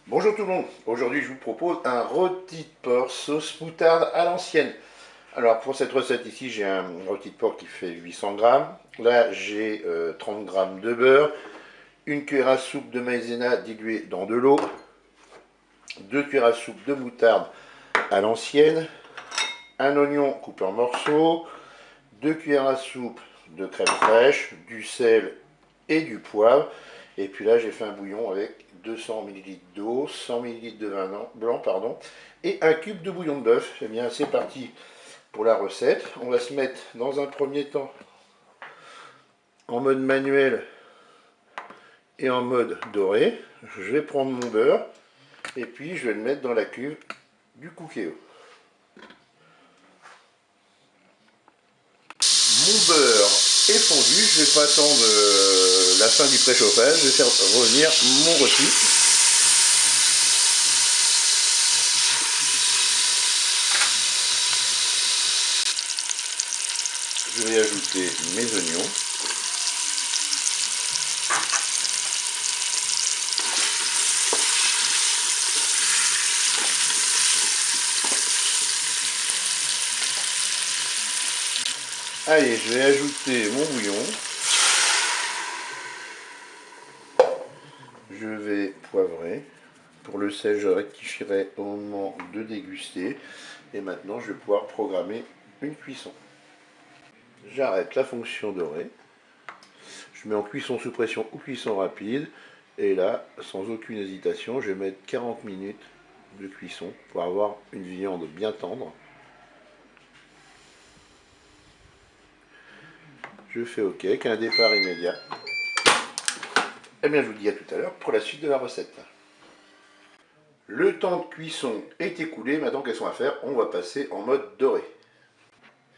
Bonjour tout le monde, aujourd'hui je vous propose un rôti de porc sauce moutarde à l'ancienne. Alors pour cette recette ici j'ai un rôti de porc qui fait 800 grammes. Là j'ai 30 grammes de beurre, une cuillère à soupe de maïzena diluée dans de l'eau, 2 cuillères à soupe de moutarde à l'ancienne, un oignon coupé en morceaux, 2 cuillères à soupe de crème fraîche, du sel et du poivre. Et puis là, j'ai fait un bouillon avec 200 ml d'eau, 100 ml de vin blanc, et un cube de bouillon de bœuf. Eh bien, c'est parti pour la recette. On va se mettre dans un premier temps en mode manuel et en mode doré. Je vais prendre mon beurre et puis je vais le mettre dans la cuve du Cookéo. Mon beurre est fondu, je ne vais pas attendre la fin du préchauffage, je vais faire revenir mon rôti. Je vais ajouter mes oignons. Allez, je vais ajouter mon bouillon. Je vais poivrer. Pour le sel, je rectifierai au moment de déguster. Et maintenant, je vais pouvoir programmer une cuisson. J'arrête la fonction dorée. Je mets en cuisson sous pression ou cuisson rapide. Et là, sans aucune hésitation, je vais mettre 40 minutes de cuisson pour avoir une viande bien tendre. Je fais OK, avec un départ immédiat. Eh bien, je vous dis à tout à l'heure pour la suite de la recette. Le temps de cuisson est écoulé, maintenant qu'elles sont à faire, on va passer en mode doré.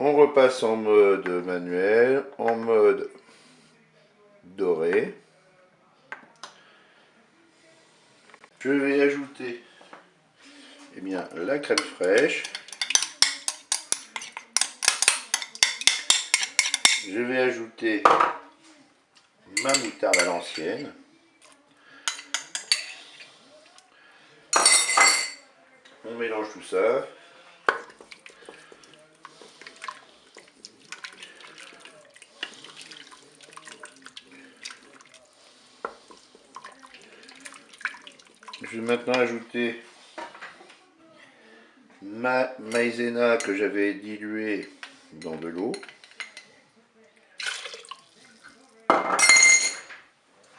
On repasse en mode manuel, en mode doré. Je vais ajouter la crème fraîche. Je vais ajouter ma moutarde à l'ancienne. On mélange tout ça. Je vais maintenant ajouter ma maïzena que j'avais diluée dans de l'eau.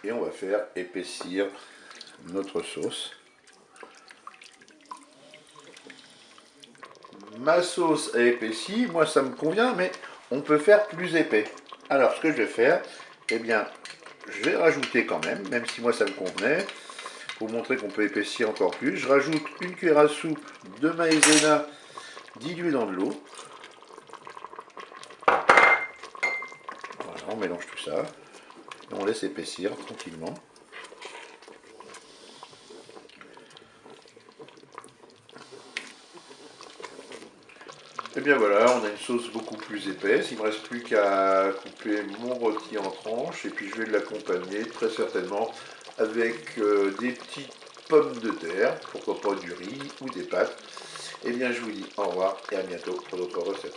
Et on va faire épaissir notre sauce. Ma sauce est épaissie, moi ça me convient, mais on peut faire plus épais. Alors ce que je vais faire, eh bien, je vais rajouter quand même si moi ça me convenait, pour montrer qu'on peut épaissir encore plus. Je rajoute une cuillère à soupe de maïzena diluée dans de l'eau. Voilà, on mélange tout ça. Et on laisse épaissir tranquillement. Et bien voilà, on a une sauce beaucoup plus épaisse. Il ne me reste plus qu'à couper mon rôti en tranches et puis je vais l'accompagner très certainement avec des petites pommes de terre, pourquoi pas du riz ou des pâtes. Et bien je vous dis au revoir et à bientôt pour d'autres recettes.